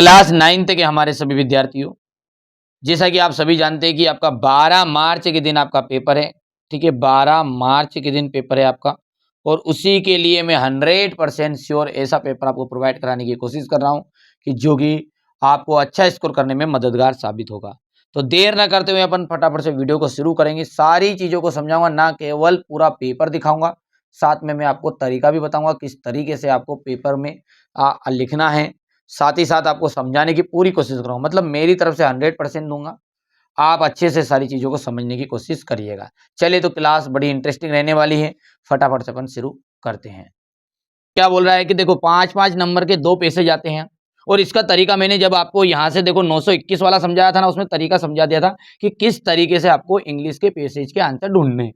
Class 9th के हमारे सभी विद्यार्थियों, जैसा कि आप सभी जानते हैं कि आपका 12 मार्च के दिन आपका पेपर है, ठीक है। 12 मार्च के दिन पेपर है आपका, और उसी के लिए मैं 100% श्योर ऐसा पेपर आपको प्रोवाइड कराने की कोशिश कर रहा हूं कि जो कि आपको अच्छा स्कोर करने में मददगार साबित होगा। तो देर ना करते हुए अपन फटाफट से वीडियो को शुरू करेंगे। सारी चीज़ों को समझाऊंगा, ना केवल पूरा पेपर दिखाऊंगा, साथ में मैं आपको तरीका भी बताऊंगा किस तरीके से आपको पेपर में लिखना है। साथ ही साथ आपको समझाने की पूरी कोशिश करूँगा, मतलब मेरी तरफ से 100% दूंगा। आप अच्छे से सारी चीज़ों को समझने की कोशिश करिएगा। चलिए, तो क्लास बड़ी इंटरेस्टिंग रहने वाली है, फटाफट से अपन शुरू करते हैं। क्या बोल रहा है कि देखो 5-5 नंबर के 2 पैसे जाते हैं, और इसका तरीका मैंने जब आपको यहाँ से देखो 921 वाला समझाया था ना, उसमें तरीका समझा दिया था कि किस तरीके से आपको इंग्लिश के पैसेज के आंसर ढूंढने हैं।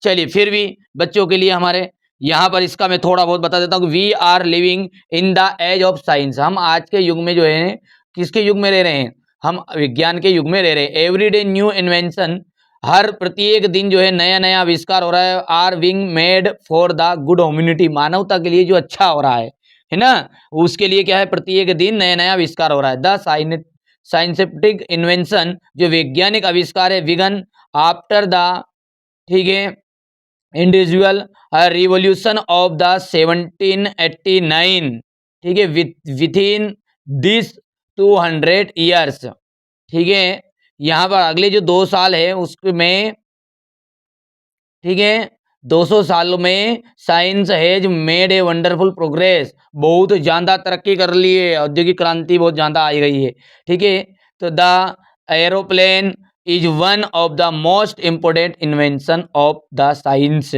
चलिए, फिर भी बच्चों के लिए हमारे यहाँ पर इसका मैं थोड़ा बहुत बता देता हूँ। We are living in the age of science. हम आज के युग में जो है किसके युग में रह रहे हैं? हम विज्ञान के युग में रह रहे हैं। एवरीडे न्यू इन्वेंशन, हर प्रत्येक दिन जो है नया नया आविष्कार हो रहा है। Are being made for the good humanity, मानवता के लिए जो अच्छा हो रहा है ना, उसके लिए क्या है, प्रत्येक दिन नया नया आविष्कार हो रहा है। द साइंटिफिक इन्वेंशन, जो वैज्ञानिक आविष्कार है, विगन आफ्टर द, ठीक है, इंडिविजुअल रिवॉल्यूशन ऑफ द 1789, ठीक है, विथ इन दिस 200 ईयर्स, ठीक है। यहाँ पर अगले जो 2 साल है उसमें, ठीक है, 200 सालों में science has made a wonderful progress, बहुत ज्यादा तरक्की कर ली है, औद्योगिक क्रांति बहुत ज्यादा आ गई है, ठीक है। तो the aeroplane is one of the most important invention of the science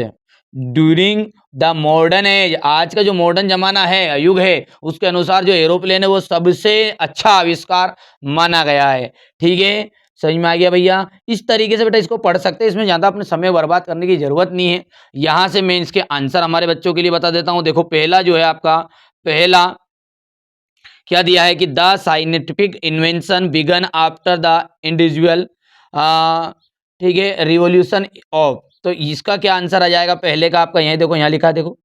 during the modern age. आज का जो मॉडर्न जमाना है, युग है, उसके अनुसार जो एरोप्लेन है वो सबसे अच्छा आविष्कार माना गया है, ठीक है। समझ में आ गया भैया? इस तरीके से बेटा इसको पढ़ सकते हैं, इसमें ज्यादा अपने समय बर्बाद करने की जरूरत नहीं है। यहां से मैं इसके आंसर हमारे बच्चों के लिए बता देता हूं। देखो, पहला जो है आपका, पहला क्या दिया है कि the scientific invention began after the individual, ठीक है, रिवॉल्यूशन ऑफ। तो इसका क्या आंसर आ जाएगा? पहले का आपका यही देखो, यहाँ लिखा है, देखो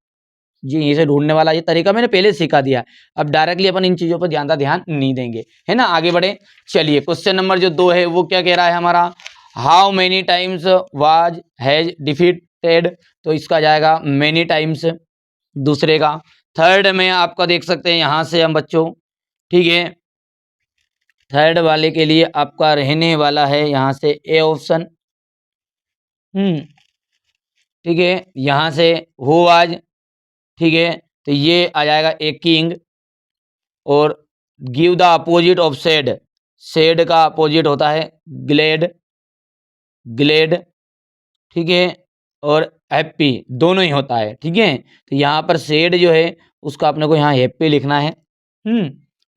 जी, यहीं से ढूंढने वाला ये तरीका मैंने पहले सिखा दिया है। अब डायरेक्टली अपन इन चीजों पर ज्यादा ध्यान नहीं देंगे, है ना। आगे बढ़े। चलिए, क्वेश्चन नंबर जो 2 है वो क्या कह रहा है हमारा? How many times was has defeated, तो इसका जाएगा मेनी टाइम्स, दूसरे का। थर्ड में आपका देख सकते हैं यहां से हम बच्चों, ठीक है, थर्ड वाले के लिए आपका रहने वाला है यहाँ से ए ऑप्शन, ठीक है, यहाँ से हु वाज, ठीक है, तो ये आ जाएगा ए किंग। और give the opposite of said, said का अपोजिट होता है ग्लेड, ग्लेड, ठीक है, और हैप्पी दोनों ही होता है, ठीक है। तो यहाँ पर सेड जो है उसका अपने को यहाँ हैप्पी लिखना है,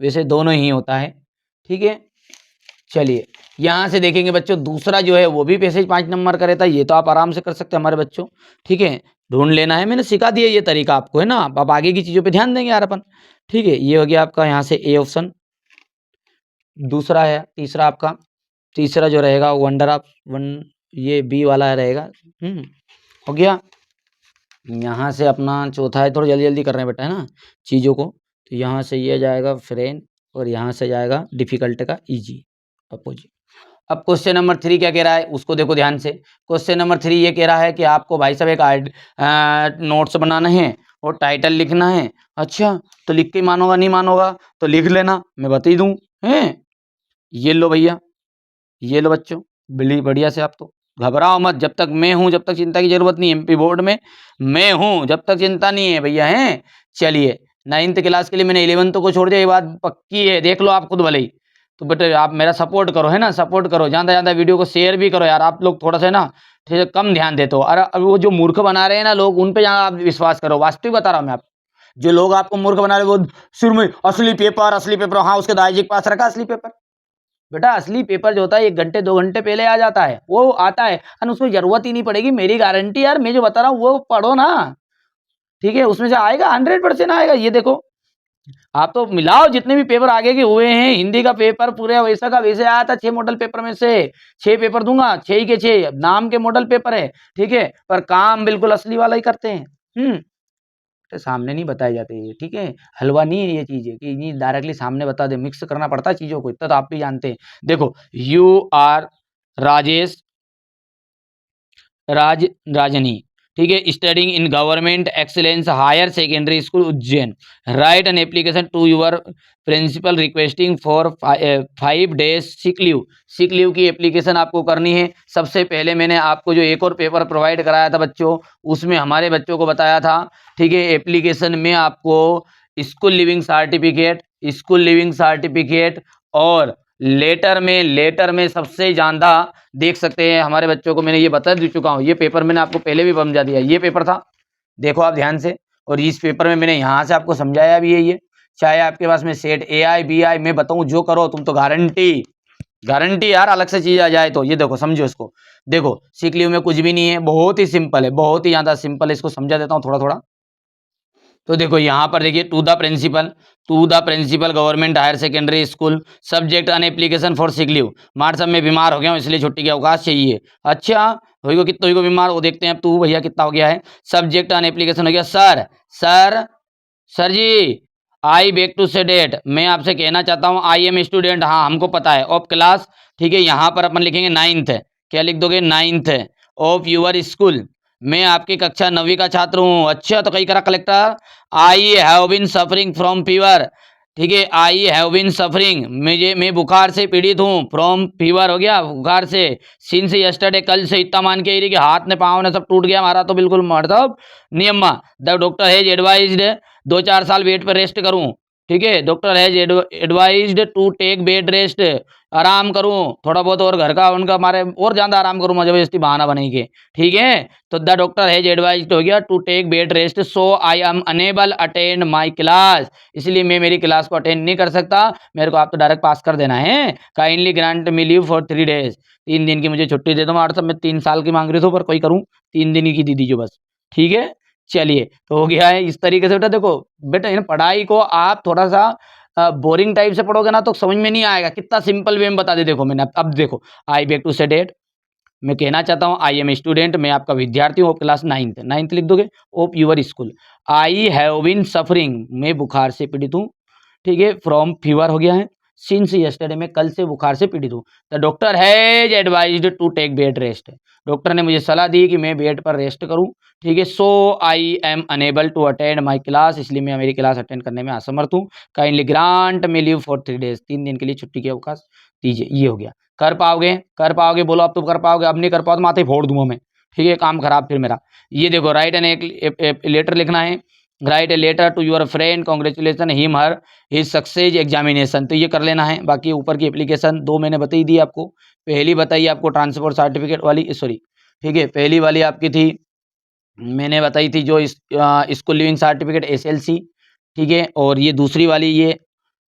वैसे दोनों ही होता है, ठीक है। चलिए, यहाँ से देखेंगे बच्चों, दूसरा जो है वो भी पैसेज 5 नंबर का रहता है। ये तो आप आराम से कर सकते हैं हमारे बच्चों, ठीक है। ढूंढ लेना है, मैंने सिखा दिया ये तरीका आपको, है ना। अब आगे की चीजों पे ध्यान देंगे यार अपन, ठीक है। ये हो गया आपका यहाँ से ए ऑप्शन, दूसरा है, तीसरा आपका, तीसरा जो रहेगा वंडर ऑफ वन, ये बी वाला रहेगा, हो गया। यहाँ से अपना चौथा है, थोड़ा जल्दी जल्दी कर रहे हैं बेटा, है ना, चीज़ों को। तो यहाँ से ये जाएगा फ्रेंड, और यहाँ से जाएगा डिफिकल्ट का इजी, अपोजिट। अब क्वेश्चन नंबर 3 क्या कह रहा है उसको देखो ध्यान से। क्वेश्चन नंबर 3 ये कह रहा है कि आपको भाई साहब एक नोट्स बनाना है और टाइटल लिखना है। अच्छा, तो लिख के मानोगा, नहीं मानोगा तो लिख लेना, मैं बता ही दूँ, है। ये लो भैया, ये लो बच्चों, बिल्ली बढ़िया से। आप तो घबराओ मत, जब तक मैं हूं जब तक चिंता की जरूरत नहीं है। एमपी बोर्ड में मैं हूं जब तक चिंता नहीं है भैया, हैं। चलिए, 9th क्लास के लिए मैंने 11th को छोड़ दिया, ये बात पक्की है, देख लो आप खुद भले ही। तो बेटे आप मेरा सपोर्ट करो, है ना, सपोर्ट करो, ज्यादा ज्यादा वीडियो को शेयर भी करो यार। आप लोग थोड़ा सा ना, ठीक है, कम ध्यान देते हो। और अब वो जो मूर्ख बना रहे हैं ना लोग, उन पे ज्यादा आप विश्वास करो। वास्तविक बता रहा हूँ मैं आप, जो लोग आपको मूर्ख बना रहे हैं, वो शुरू में असली पेपर, असली पेपर, हाँ उसके दादाजी के पास रखा असली पेपर। बेटा असली पेपर जो होता है 1 घंटे 2 घंटे पहले आ जाता है, वो आता है, और उसमें जरूरत ही नहीं पड़ेगी, मेरी गारंटी यार। मैं जो बता रहा हूँ वो पढ़ो ना, ठीक है, उसमें से आएगा, 100% आएगा। ये देखो, आप तो मिलाओ जितने भी पेपर आगे के हुए हैं, हिंदी का पेपर पूरे वैसा का वैसे आया था। 6 मॉडल पेपर में से 6 पेपर दूंगा, 6 ही के 6 नाम के मॉडल पेपर है, ठीक है, पर काम बिल्कुल असली वाला ही करते हैं। तो सामने नहीं बताए जाते ये, ठीक है। हलवा नहीं है ये चीज़ है कि नहीं डायरेक्टली सामने बता दे, मिक्स करना पड़ता है चीज़ों को, इतना तो आप भी जानते हैं। देखो यू आर राजेश राजनी, ठीक है, studying in government excellence higher secondary school Ujjain, write an application to your principal requesting for 5 days sick leave. Sick leave की एप्लीकेशन आपको करनी है। सबसे पहले मैंने आपको जो एक और पेपर प्रोवाइड कराया था बच्चों, उसमें हमारे बच्चों को बताया था, ठीक है, एप्लीकेशन में आपको स्कूल लिविंग सर्टिफिकेट और लेटर में सबसे ज़्यादा देख सकते हैं हमारे बच्चों को, मैंने ये बता दे चुका हूँ, ये पेपर मैंने आपको पहले भी समझा दिया, ये पेपर था, देखो आप ध्यान से। और इस पेपर में मैंने यहाँ से आपको समझाया भी है, ये चाहे आपके पास में सेट AI BI मैं बताऊँ जो करो तुम तो गारंटी यार, अलग से चीज आ जाए तो। ये देखो समझो इसको, देखो सीख लियो में कुछ भी नहीं है, बहुत ही सिंपल है, बहुत ही ज़्यादा सिंपल है। इसको समझा देता हूँ थोड़ा थोड़ा। तो देखो यहाँ पर देखिए, to the principal government higher secondary school, subject on application for sick leave. March में बीमार हो गया हूँ इसलिए छुट्टी के अवकाश चाहिए। अच्छा हो कितना हो बीमार, वो देखते हैं अब तू भैया कितना हो गया है। सब्जेक्ट अन एप्लीकेशन हो गया sir ji, I beg to say that, मैं आपसे कहना चाहता हूँ आई एम स्टूडेंट, हाँ हमको पता है, ऑफ क्लास, ठीक है, यहाँ पर अपन लिखेंगे 9th, क्या लिख दोगे 9th ऑफ यूर स्कूल, मैं आपकी कक्षा 9वीं का छात्र हूँ। अच्छा तो कई करा collector, I have been suffering from fever, ठीक है, आई हैव बीन सफरिंग, मैं बुखार से पीड़ित हूँ, फ्रॉम फीवर हो गया बुखार से, सिंस यस्टरडे कल से, इतना मान के कि हाथ ने पाँव ने सब टूट गया हमारा तो बिल्कुल मतलब नियम, द डॉक्टर हैज एडवाइज्ड 2-4 साल बेड पर रेस्ट करूँ, ठीक है, doctor has advised to take bed rest, आराम करूँ थोड़ा बहुत, और घर का उनका मारे और ज़्यादा आराम करूँ, जबरदस्ती बहाना बनेगी, ठीक है। तो द डॉक्टर हैज एडवाइज्ड हो गया to take bed rest, so I am unable attend my class, इसलिए मैं मेरी क्लास को अटेंड नहीं कर सकता, मेरे को आप तो डायरेक्ट पास कर देना है। Kindly grant me leave for 3 days, 3 दिन की मुझे छुट्टी दे दो। व्हाट्सअप में 3 साल की मांग रही थी पर कोई करूँ, 3 दिन की दी दीजिए बस, ठीक है। चलिए तो हो गया है इस तरीके से। बेटा देखो बेटा, इन पढ़ाई को आप थोड़ा सा बोरिंग टाइप से पढ़ोगे ना तो समझ में नहीं आएगा, कितना सिंपल वे में बता दे। देखो मैंने अब देखो, आई बेग टू से डेट, मैं कहना चाहता हूँ आई एम स्टूडेंट, मैं आपका विद्यार्थी हूँ, क्लास 9th लिख दोगे, of your school, I have been suffering, मैं बुखार से पीड़ित हूँ, ठीक है, फ्रॉम फीवर हो गया है, सिंस यस्टरडे, मैं कल से बुखार से पीड़ित हूँ, the doctor has advised to take bed rest, doctor ने मुझे सलाह दी कि मैं बेड पर रेस्ट करूँ, ठीक है, so I am unable to attend my class, इसलिए मैं मेरी क्लास अटेंड करने में असमर्थ हूँ, kindly grant me leave for 3 days, 3 दिन के लिए छुट्टी के अवकाश दीजिए। ये हो गया, कर पाओगे बोलो, अब तो कर पाओगे, अब नहीं कर पाओ तो माथे फोड़ दूंगा मैं, ठीक है, काम खराब फिर मेरा। ये देखो राइट एन एक लेटर लिखना है, write a letter to your friend congratulation him her his success examination, तो ये कर लेना है। बाकी ऊपर की एप्लीकेशन 2 मैंने बता ही दी आपको, पहली बताई आपको ट्रांसपोर्ट सर्टिफिकेट वाली, सॉरी ठीक है, पहली वाली आपकी थी, मैंने बताई थी जो स्कूल लिविंग सर्टिफिकेट SLC, ठीक है, और ये दूसरी वाली ये,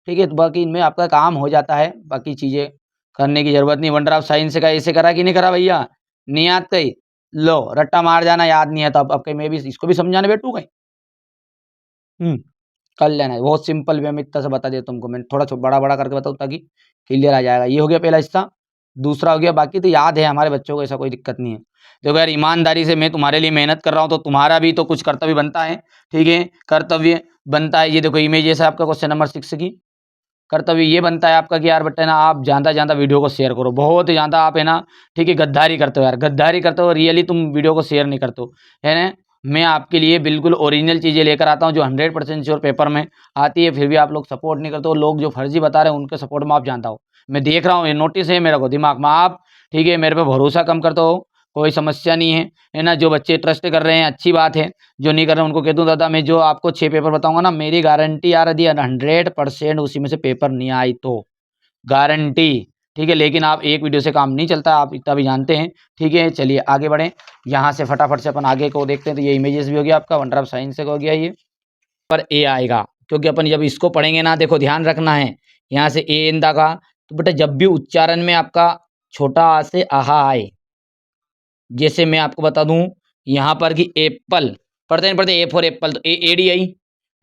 ठीक है। तो बाकी इनमें आपका काम हो जाता है, बाकी चीज़ें करने की ज़रूरत नहीं। वंडर ऑफ साइंस का ऐसे करा कि नहीं करा भैया, नहीं याद कहीं, लो रट्टा मार जाना, याद नहीं है तो अब कहीं मैं भी इसको भी समझाने बैठूँ कहीं। कर लेना है, बहुत सिंपल वे में इतना सा बता दिया तुमको मैंने, थोड़ा बड़ा बड़ा करके बताऊँ ताकि क्लियर आ जाएगा। ये हो गया पहला हिस्सा, दूसरा हो गया, बाकी तो याद है हमारे बच्चों को, ऐसा कोई दिक्कत नहीं है। देखो यार ईमानदारी से मैं तुम्हारे लिए मेहनत कर रहा हूँ तो तुम्हारा भी तो कुछ कर्तव्य बनता है, ठीक है, कर्तव्य बनता है। ये देखो इमेज जैसा आपका क्वेश्चन नंबर 6 की, कर्तव्य ये बनता है आपका कि यार बेटा ना आप ज़्यादा वीडियो को शेयर करो, बहुत ज़्यादा आप है ना, ठीक है, गद्दारी करते हो यार, गद्दारी करते हो, रियली तुम वीडियो को शेयर नहीं करते हो, है ना। मैं आपके लिए बिल्कुल ओरिजिनल चीज़ें लेकर आता हूँ जो 100% श्योर पेपर में आती है, फिर भी आप लोग सपोर्ट नहीं करते हो, लोग जो फर्जी बता रहे हैं उनके सपोर्ट में आप जानता हो, मैं देख रहा हूँ, ये नोटिस है मेरे को दिमाग में, आप ठीक है मेरे पे भरोसा कम करते हो, कोई समस्या नहीं है ना। जो बच्चे ट्रस्ट कर रहे हैं अच्छी बात है, जो नहीं कर रहे हैं उनको कह दूँ दादा मैं जो आपको 6 पेपर बताऊंगा ना, मेरी गारंटी यार यदि 100% उसी में से पेपर नहीं आई तो गारंटी, ठीक है। लेकिन आप एक वीडियो से काम नहीं चलता, आप इतना भी जानते हैं, ठीक है। चलिए आगे बढ़ें, यहाँ से फटाफट से अपन आगे को देखते हैं। तो ये इमेजेस भी हो गया आपका, वंडर ऑफ साइंस से हो गया ये, पर ए आएगा क्योंकि अपन जब इसको पढ़ेंगे ना, देखो ध्यान रखना है, यहाँ से ए इंदा का, तो बेटा जब भी उच्चारण में आपका छोटा आ से आहा आए, जैसे मैं आपको बता दूं यहाँ पर कि एप्पल पढ़ते ए फॉर एप्पल, तो एडी आई,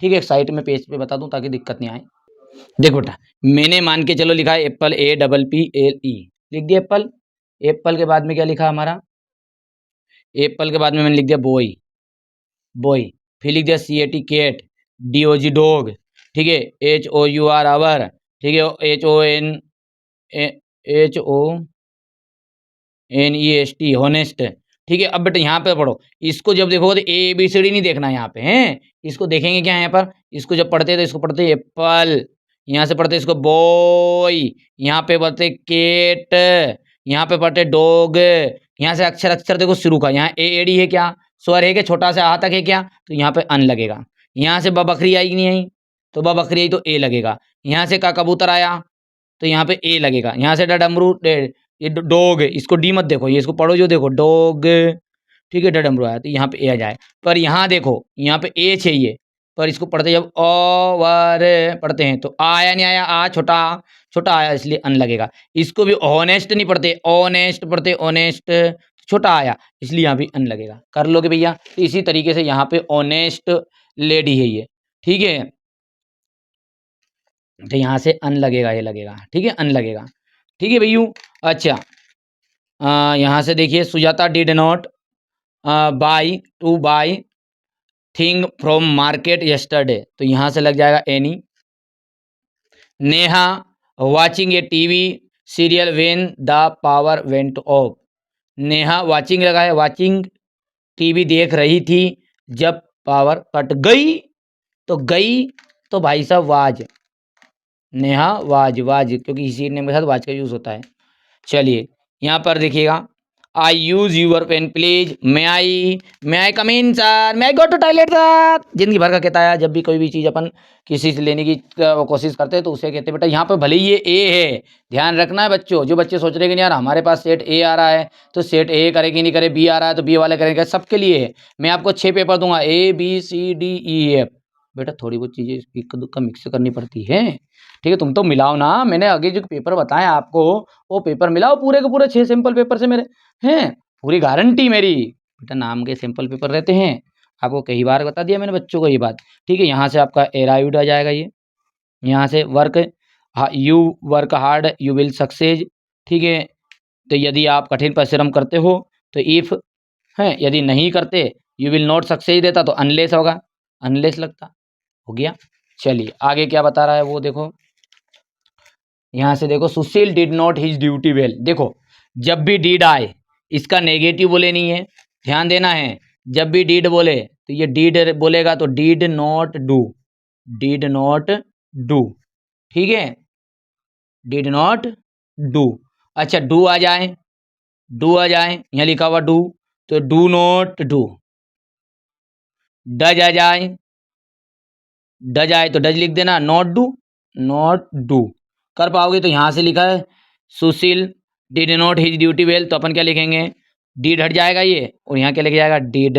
ठीक है, साइड में पेज पे बता दूं ताकि दिक्कत नहीं आए। देखो बेटा मैंने मान के चलो लिखा है एप्पल, APPLE लिख दिया एप्पल, एप्पल के बाद में क्या लिखा हमारा, एप्पल के बाद में मैंने लिख दिया बॉय, बॉय, फिर लिख दिया CAT कैट, DOG डॉग, ठीक है, HOUR आवर, ठीक है, HONEST होनेस्ट, ठीक है। अब बेटा यहाँ पे पढ़ो, इसको जब देखोगे तो ABCD नहीं देखना यहाँ पे हैं, इसको देखेंगे क्या यहाँ पर, इसको जब पढ़ते हैं तो इसको पढ़ते एप्पल, यहाँ से पढ़ते इसको बॉय, यहाँ पे पढ़ते केट, यहाँ पे पढ़ते डॉग, यहाँ से अक्षर अक्षर देखो शुरू का, यहाँ AAD है क्या, स्वर है क्या, छोटा सा आ तक है क्या, तो यहाँ पे अन लगेगा। यहाँ से ब बकरी आई कि नहीं आई, तो ब बकरी आई तो ए लगेगा। यहाँ से का कबूतर आया तो यहाँ पे ए लगेगा। यहाँ से डमरू, ये डॉग, इसको डी मत देखो, ये इसको पढ़ो जो देखो डॉग, ठीक है, डमरू आया तो यहाँ पे ए आ जाए। पर यहाँ देखो यहाँ पे ए चाहिए, पर इसको पढ़ते जब ओवर पढ़ते हैं तो आया नहीं आया, आ छोटा छोटा आया इसलिए अन लगेगा। इसको भी ऑनेस्ट नहीं पढ़ते, ऑनेस्ट पढ़ते, ऑनेस्ट छोटा आया इसलिए यहाँ भी अन लगेगा। कर लोगे भैया। तो इसी तरीके से यहाँ पे ऑनेस्ट लेडी है ये, ठीक है, तो यहाँ से अन लगेगा, ये लगेगा, ठीक है, अन लगेगा, ठीक है भैयू। अच्छा यहाँ से देखिए Sujata did not by two by thing from market yesterday, तो यहाँ से लग जाएगा any. Neha watching A TV serial when the power went of, Neha watching लगा है, वाचिंग टीवी देख रही थी जब पावर कट गई, तो गई तो भाई साहब वाज, नेहा वाज, वाज क्योंकि इसी नेम के साथ वाज का यूज होता है। चलिए यहाँ पर देखिएगा, I use your pen please, may I come in sir, may I go to toilet sir, जिंदगी भर का कहता है जब भी कोई भी चीज़ अपन किसी से लेने की कोशिश करते हैं तो उसे कहते हैं बेटा यहाँ पे भले ही ये ए है, ध्यान रखना है बच्चों। जो बच्चे सोच रहे हैं कि नहीं यार हमारे पास सेट ए आ रहा है तो सेट ए करे कि नहीं करे, बी आ रहा है तो बी वाले करेंगे, सबके लिए है। मैं आपको 6 पेपर दूंगा ABCDEF, बेटा थोड़ी बहुत चीज़ें इक्का दुक्का मिक्स करनी पड़ती है, ठीक है। तुम तो मिलाओ ना, मैंने आगे जो पेपर बताए आपको वो पेपर मिलाओ, पूरे के पूरे 6 सिंपल पेपर से मेरे हैं, पूरी गारंटी मेरी। बेटा नाम के सिंपल पेपर रहते हैं, आपको कई बार बता दिया मैंने बच्चों को ये बात, ठीक है। यहाँ से आपका एराइव्ड आ जाएगा ये, यहाँ से work, you work hard you will success, ठीक है। तो यदि आप कठिन परिश्रम करते हो तो इफ है, यदि नहीं करते यू विल नॉट सक्सेस देता तो अनलेस होगा, अनलेस लगता, हो गया। चलिए आगे क्या बता रहा है वो देखो, यहाँ से देखो Sushil did not his duty well, देखो जब भी डिड आए इसका नेगेटिव बोले नहीं है, ध्यान देना है। जब भी डिड बोले तो ये डिड बोलेगा तो did not do, did not do, ठीक है, डिड नॉट डू। अच्छा डू आ जाए, डू आ जाए, यहाँ लिखा हुआ डू तो डू नॉट डू, डज आ जाए, डज आए तो डज लिख देना, नॉट डू, नॉट डू कर पाओगे तो यहाँ से लिखा है Sushil did not his duty well, तो अपन क्या लिखेंगे, डिड हट जाएगा ये और यहाँ क्या लिखा जाएगा, डिड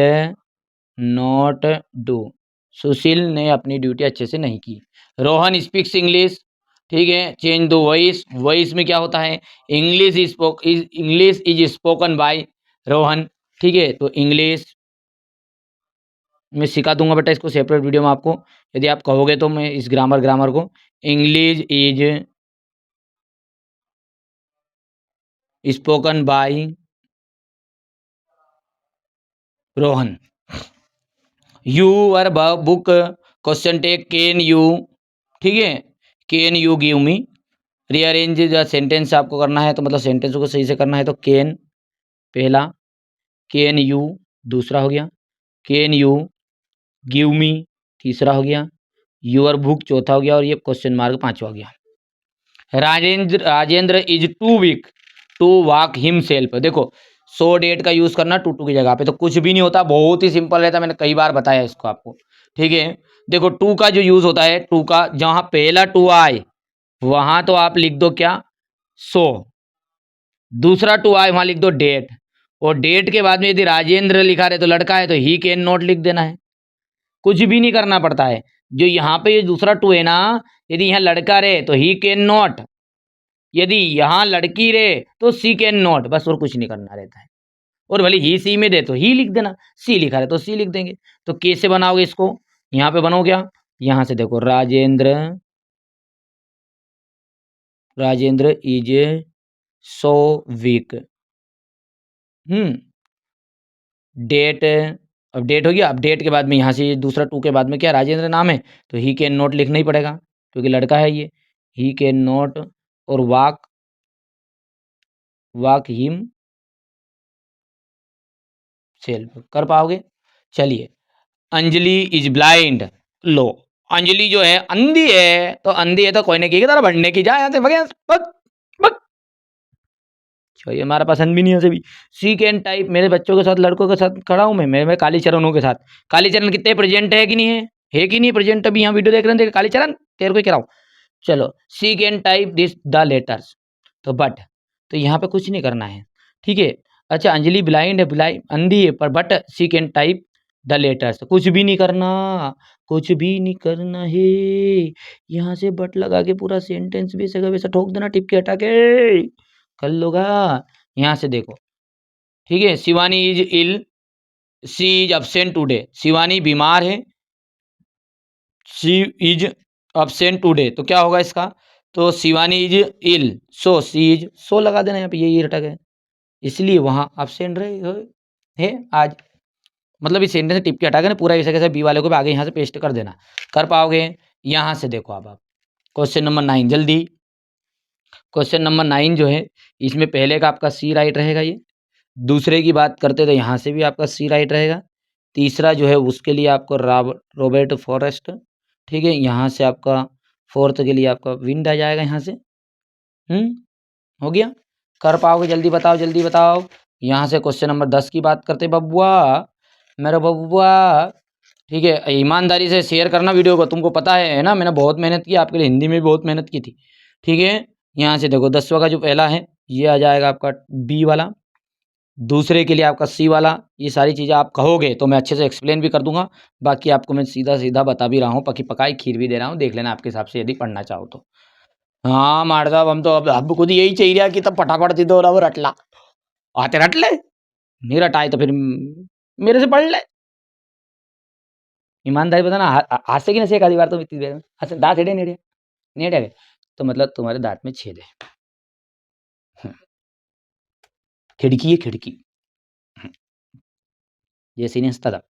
नॉट डू, सुशील ने अपनी ड्यूटी अच्छे से नहीं की। रोहन स्पीक्स इंग्लिश, ठीक है, चेंज द वॉइस, वॉइस में क्या होता है, English is spoken by Rohan, ठीक है। तो इंग्लिश मैं सिखा दूंगा बेटा इसको सेपरेट वीडियो में आपको, यदि आप कहोगे तो मैं इस ग्रामर को, English is spoken by Rohan. Your book question take can you, ठीक है, can you give me, rearrange the sentence आपको करना है, तो मतलब सेंटेंस को सही से करना है तो कैन पहला, कैन यू दूसरा हो गया, कैन यू गिव मी तीसरा हो गया, यूर बुक चौथा हो गया और ये क्वेश्चन मार्क पांचवा हो गया। Rajendra is too weak to walk himself, देखो सो डेट का यूज करना टू टू की जगह पे, तो कुछ भी नहीं होता, बहुत ही सिंपल रहता है, मैंने कई बार बताया इसको आपको, ठीक है। देखो टू का जो यूज होता है, टू का जहां पहला टू आए वहां तो आप लिख दो क्या, सो, दूसरा टू आए वहां लिख दो डेट, और डेट के बाद में यदि राजेंद्र लिखा रहे तो लड़का है तो ही कैन नॉट लिख देना है, कुछ भी नहीं करना पड़ता है। जो यहाँ पे ये दूसरा टू है ना, यदि यहाँ लड़का रहे तो ही कैन नॉट, यदि यहाँ लड़की रहे तो सी कैन नॉट, बस और कुछ नहीं करना रहता है। और भले ही सी में दे तो ही लिख देना, सी लिखा रहे तो सी लिख देंगे। तो कैसे बनाओगे इसको, यहाँ पे बनो क्या, यहाँ से देखो Rajendra, Rajendra is so weak, that update हो गया। अपडेट के बाद में यहाँ से दूसरा 2 के बाद में क्या राजेंद्र नाम है, तो ही कैन नॉट लिखना ही पड़ेगा क्योंकि लड़का है ये। ही कैन नॉट और वाक हिम सेल्फ कर पाओगे। चलिए, अंजलि इज ब्लाइंड। लो, अंजलि जो है अंधी है, तो अंधी है तो कोई ने की तरह बढ़ने की, जाए यहाँ से, भगे बक बक। ये हमारा पसंद भी नहीं है भी। सी कैन टाइप, मेरे बच्चों के साथ लड़कों के साथ खड़ा हूँ मैं कालीचरणों के साथ। कालीचरण कितने प्रेजेंट है कि नहीं है? है कि नहीं प्रेजेंट? अभी यहाँ वीडियो देख रहे हैं कालीचरण, तेरे को कह रहा हूँ। चलो, she can type this the letters, तो बट, तो यहाँ पे कुछ नहीं करना है, ठीक है। अच्छा, अंजलि ब्लाइंड है, ब्लाइंड अंधी है, पर but she can type the letters, कुछ भी नहीं करना, कुछ भी नहीं करना है। यहाँ से बट लगा के पूरा सेंटेंस भी ऐसे वैसा ठोक देना, टिप के हटा के कर लोगा। यहाँ से देखो, ठीक है। Shivani is ill, she is absent today, Shivani बीमार है, शी इज अब्सेंट टुडे, तो क्या होगा इसका? तो Shivani is ill, so she is, so लगा देना यहाँ पे, ये रटक है, इसलिए वहाँ अब्सेंट रहे है आज। मतलब इस सेंटेंस से टिप के हटा के ना पूरा ऐसे कैसे बी वाले को भी आगे यहाँ से पेस्ट कर देना। कर पाओगे? यहाँ से देखो अब आप क्वेश्चन नंबर 9 जल्दी। क्वेश्चन नंबर 9 जो है, इसमें पहले का आपका सी राइट रहेगा। ये दूसरे की बात करते तो यहाँ से भी आपका सी राइट रहेगा। तीसरा जो है उसके लिए आपको रॉबर्ट फॉरेस्ट, ठीक है। यहाँ से आपका फोर्थ के लिए आपका विंड आ जाएगा यहाँ से। हो गया? कर पाओगे? जल्दी बताओ, जल्दी बताओ। यहाँ से क्वेश्चन नंबर 10 की बात करते बबुआ, मेरा बबुआ, ठीक है। ईमानदारी से शेयर करना वीडियो को, तुमको पता है ना, मैंने बहुत मेहनत की आपके लिए, हिंदी में भी बहुत मेहनत की थी, ठीक है। यहाँ से देखो 10वां का जो पहला है ये आ जाएगा आपका बी वाला, दूसरे के लिए आपका सी वाला। ये सारी चीज़ें आप कहोगे तो मैं अच्छे से एक्सप्लेन भी कर दूंगा, बाकी आपको मैं सीधा सीधा बता भी रहा हूँ, पकी पकाई खीर भी दे रहा हूँ, देख लेना आपके हिसाब से यदि पढ़ना चाहो तो। हाँ मार साहब, हम तो अब खुद यही चाहिए कि तब फटाफट दे दो रहा रटला आते रट ले, नहीं रटाए तो फिर मेरे से पढ़ ले। ईमानदारी बताना, हाथ से कि नहीं से एक आधी बार तो इतनी देर में हाथ से दांत हेड़े नेड़े नेड़े गए, तो मतलब तुम्हारे दांत में छेद है। खिड़की है खिड़की, जैसे नहीं हंसता था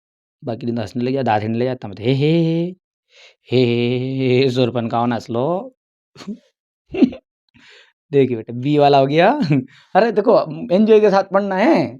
बाकी दिन तो हंसने लग गया, दांत हिंडने लग जाता, मतलब हे सुरपन का हंस लो। देखिए बेटा बी वाला हो गया। अरे देखो एंजॉय के साथ पढ़ना है,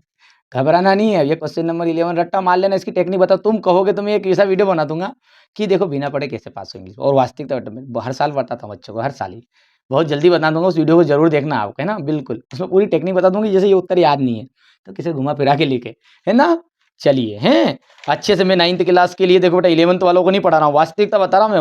घबराना नहीं है। ये क्वेश्चन नंबर 11 रट्टा मार लेना, इसकी टेक्निक बताओ, तुम कहोगे तो मैं एक ऐसा वीडियो बना दूंगा कि देखो बिना पढ़े कैसे पास होंगे। और वास्तविकता मैं हर साल बताता हूँ बच्चों को, हर साल ही बहुत जल्दी बता दूंगा, उस वीडियो को जरूर देखना आप, है ना, बिल्कुल उसमें पूरी टेक्निक बता दूंगी। जैसे ये उत्तर याद नहीं है तो किसे घुमा फिरा के लिखे, है ना। चलिए हैं अच्छे से, मैं 9th क्लास के लिए देखो बेटा 11th वालों को नहीं पढ़ा रहा हूँ, वास्तविकता बता रहा हूँ मैं।